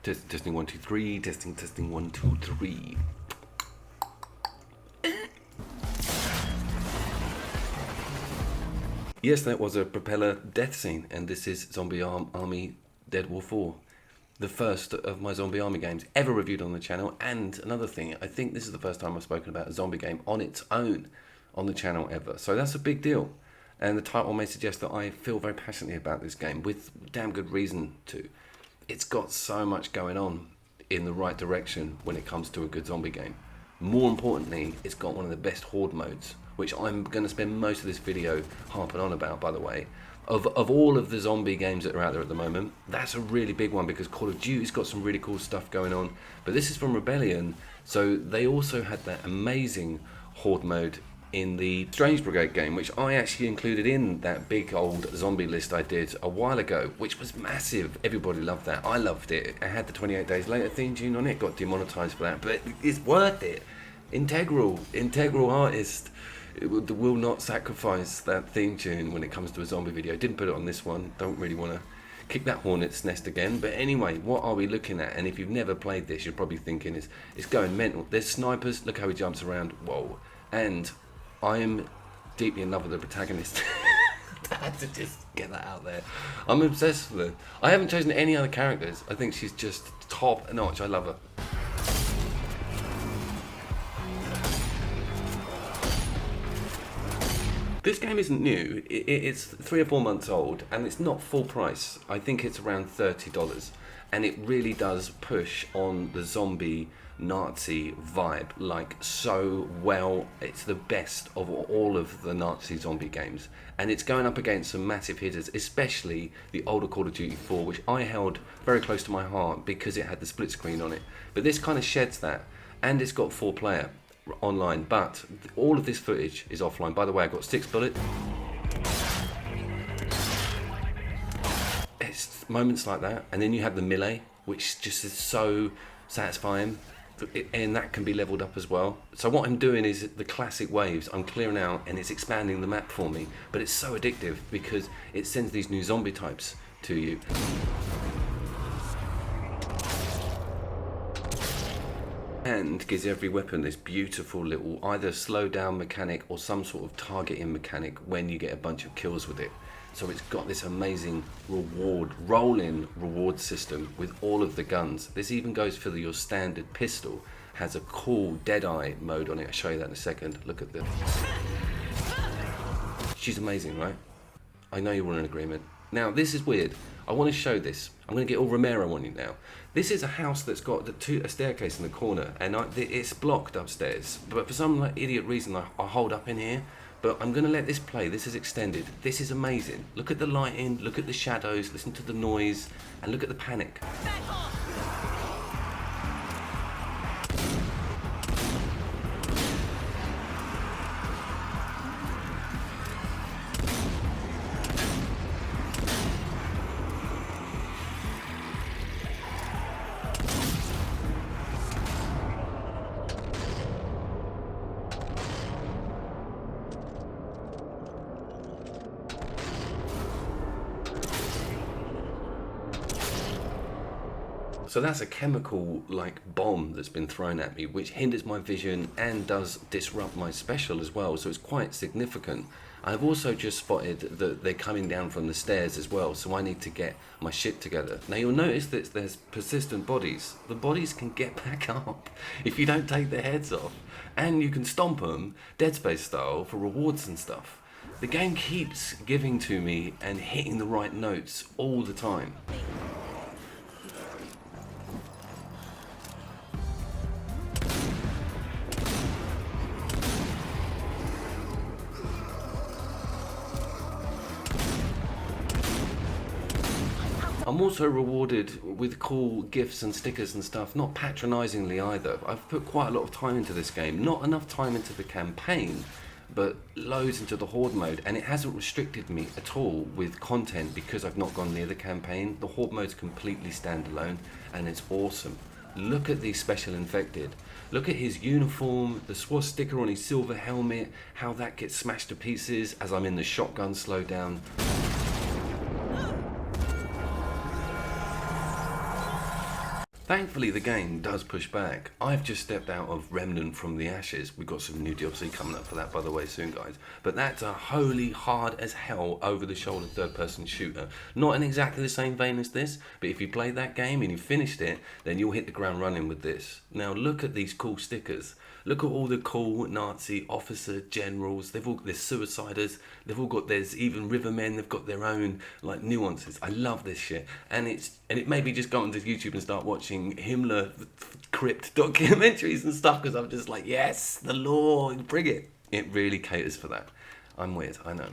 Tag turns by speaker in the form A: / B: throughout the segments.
A: Testing 1 2 3. Testing 1 2 3. Yes, that was a propeller death scene, and this is Zombie Army Dead War 4. The first of my Zombie Army games ever reviewed on the channel, and another thing, I think this is the first time I've spoken about a zombie game on its own on the channel ever. So that's a big deal. And the title may suggest that I feel very passionately about this game, with damn good reason to. It's got so much going on in the right direction when it comes to a good zombie game. More importantly, it's got one of the best Horde modes, which I'm going to spend most of this video harping on about, by the way. Of all of the zombie games that are out there at the moment, that's a really big one, because Call of Duty's got some really cool stuff going on. But this is from Rebellion, so they also had that amazing Horde mode in the Strange Brigade game, which I actually included in that big old zombie list I did a while ago, which was massive. Everybody loved that. I loved it. I had the 28 Days Later theme tune on it, got demonetized for that, but it's worth it. Integral artist will not sacrifice that theme tune when it comes to a zombie video. Didn't put it on this one. Don't really want to kick that hornet's nest again. But anyway, what are we looking at? And if you've never played this, you're probably thinking it's going mental. There's snipers. Look how he jumps around. Whoa. And I am deeply in love with the protagonist. I had to just get that out there. I'm obsessed with her. I haven't chosen any other characters. I think she's just top notch. I love her. This game isn't new. It's 3 or 4 months old, and it's not full price. I think it's around $30, and it really does push on the zombie Nazi vibe like so well. It's the best of all of the Nazi zombie games, and it's going up against some massive hitters, especially the older Call of Duty 4, which I held very close to my heart because it had the split screen on it. But this kind of sheds that, and it's got 4-player online, but all of this footage is offline. By the way, I got 6 bullets. It's moments like that, and then you have the melee, which just is so satisfying, and that can be leveled up as well. So what I'm doing is the classic waves. I'm clearing out, and it's expanding the map for me, but it's so addictive because it sends these new zombie types to you. And gives every weapon this beautiful little either slow down mechanic or some sort of targeting mechanic when you get a bunch of kills with it. So it's got this amazing rolling reward system with all of the guns. This even goes for your standard pistol. Has a cool Deadeye mode on it. I'll show you that in a second. Look at this. She's amazing, right? I know you're all in agreement. Now, this is weird. I want to show this. I'm going to get all Romero on you now. This is a house that's got a staircase in the corner, and it's blocked upstairs. But for some idiot reason, I hold up in here. But I'm going to let this play. This is extended. This is amazing. Look at the lighting, look at the shadows, listen to the noise, and look at the panic. So that's a chemical like bomb that's been thrown at me, which hinders my vision and does disrupt my special as well, so it's quite significant. I've also just spotted that they're coming down from the stairs as well, so I need to get my shit together. Now you'll notice that there's persistent bodies. The bodies can get back up if you don't take their heads off, and you can stomp them Dead Space style for rewards and stuff. The game keeps giving to me and hitting the right notes all the time. I'm also rewarded with cool gifts and stickers and stuff, not patronisingly either. I've put quite a lot of time into this game, not enough time into the campaign, but loads into the Horde mode, and it hasn't restricted me at all with content because I've not gone near the campaign. The Horde mode's completely standalone, and it's awesome. Look at these special infected. Look at his uniform, the swastika on his silver helmet, how that gets smashed to pieces as I'm in the shotgun slowdown. Thankfully, the game does push back. I've just stepped out of Remnant from the Ashes. We've got some new DLC coming up for that, by the way, soon, guys. But that's a holy hard as hell over-the-shoulder third-person shooter. Not in exactly the same vein as this, but if you played that game and you finished it, then you'll hit the ground running with this. Now, look at these cool stickers. Look at all the cool Nazi officer generals. There's suiciders. There's even rivermen. They've got their own like nuances. I love this shit, and it made me just go onto YouTube and start watching Himmler crypt documentaries and stuff because I'm just like, yes, the law, bring it. It really caters for that. I'm weird, I know.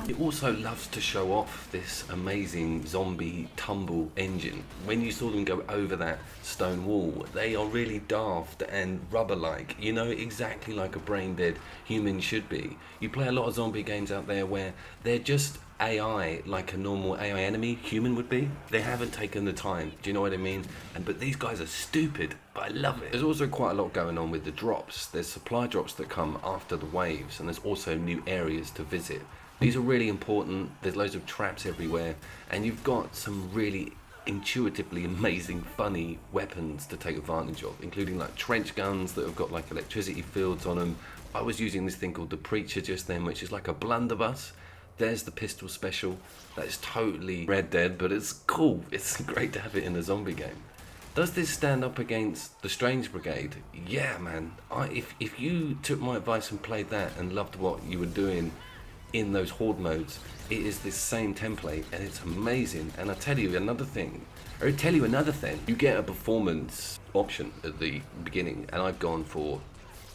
A: It also loves to show off this amazing zombie tumble engine. When you saw them go over that stone wall, they are really daft and rubber-like, you know, exactly like a brain-dead human should be. You play a lot of zombie games out there where they're just AI, like a normal AI enemy human would be. They haven't taken the time, do you know what I mean? But these guys are stupid, but I love it. There's also quite a lot going on with the drops. There's supply drops that come after the waves, and there's also new areas to visit. These are really important. There's loads of traps everywhere, and you've got some really intuitively amazing, funny weapons to take advantage of, including like trench guns that have got like electricity fields on them. I was using this thing called the Preacher just then, which is like a blunderbuss. There's the pistol special. That is totally Red Dead, but it's cool. It's great to have it in a zombie game. Does this stand up against the Strange Brigade? Yeah, man. If you took my advice and played that and loved what you were doing in those Horde modes, it is this same template and it's amazing. And I tell you another thing, you get a performance option at the beginning, and I've gone for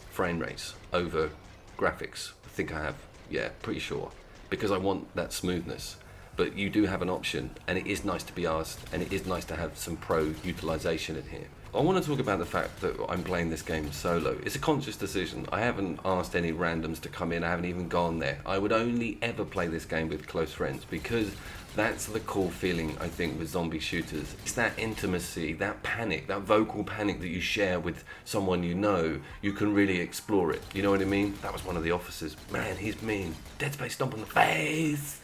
A: frame rates over graphics. I think I have, yeah, pretty sure, because I want that smoothness. But you do have an option, and it is nice to be asked, and it is nice to have some pro utilization in here. I want to talk about the fact that I'm playing this game solo. It's a conscious decision. I haven't asked any randoms to come in. I haven't even gone there. I would only ever play this game with close friends because that's the cool feeling, I think, with zombie shooters. It's that intimacy, that panic, that vocal panic that you share with someone you know. You can really explore it. You know what I mean? That was one of the officers. Man, he's mean. Dead Space stomp on the face.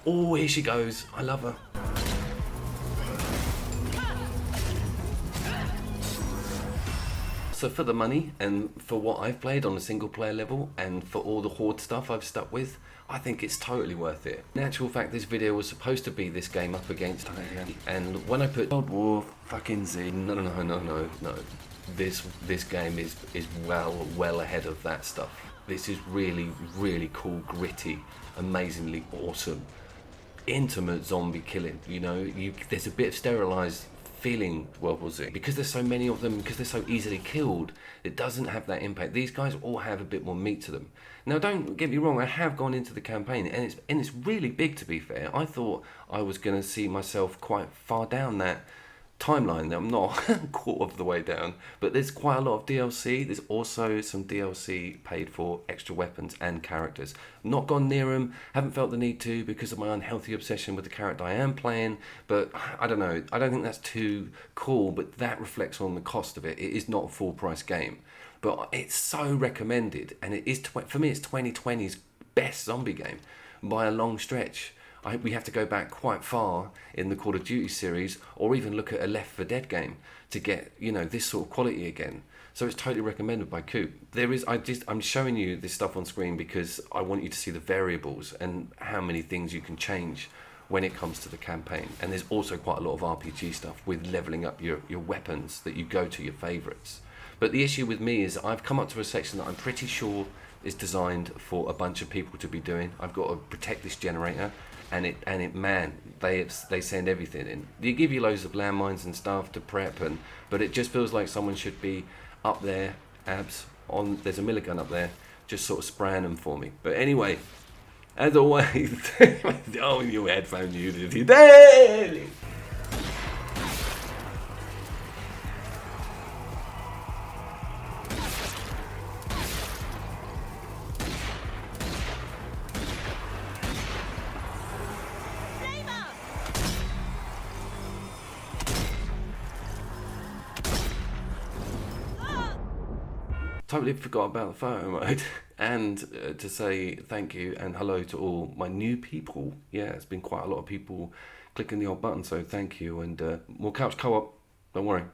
A: Oh, here she goes. I love her. So for the money and for what I've played on a single player level and for all the Horde stuff I've stuck with, I think it's totally worth it. In actual fact, this video was supposed to be this game up against and when I put World War fucking Z, no. This game is well ahead of that stuff. This is really, really cool, gritty, amazingly awesome, intimate zombie killing. You know, there's a bit of sterilized feeling World War Z because there's so many of them, because they're so easily killed. It doesn't have that impact. These guys all have a bit more meat to them. Now, don't get me wrong, I have gone into the campaign and it's really big, to be fair. I thought I was going to see myself quite far down that timeline. I'm not quarter of the way down, but there's quite a lot of DLC. There's also some DLC paid for extra weapons and characters. Not gone near them, haven't felt the need to because of my unhealthy obsession with the character I am playing, but I don't know, I don't think that's too cool, but that reflects on the cost of it. It is not a full price game, but it's so recommended, and it is, for me, it's 2020's best zombie game by a long stretch. We have to go back quite far in the Call of Duty series, or even look at a Left 4 Dead game to get, you know, this sort of quality again. So it's totally recommended by Coop. I'm showing you this stuff on screen because I want you to see the variables and how many things you can change when it comes to the campaign. And there's also quite a lot of RPG stuff with leveling up your weapons that you go to your favourites. But the issue with me is I've come up to a section that I'm pretty sure is designed for a bunch of people to be doing. I've got to protect this generator. Man, they send everything in. They give you loads of landmines and stuff to prep, but it just feels like someone should be up there, there's a milligun up there, just sort of spraying them for me. But anyway, as always, oh, your headphones used it daily. Totally forgot about the photo mode. And to say thank you and hello to all my new people. Yeah, it's been quite a lot of people clicking the odd button, so thank you. And more couch co-op, don't worry.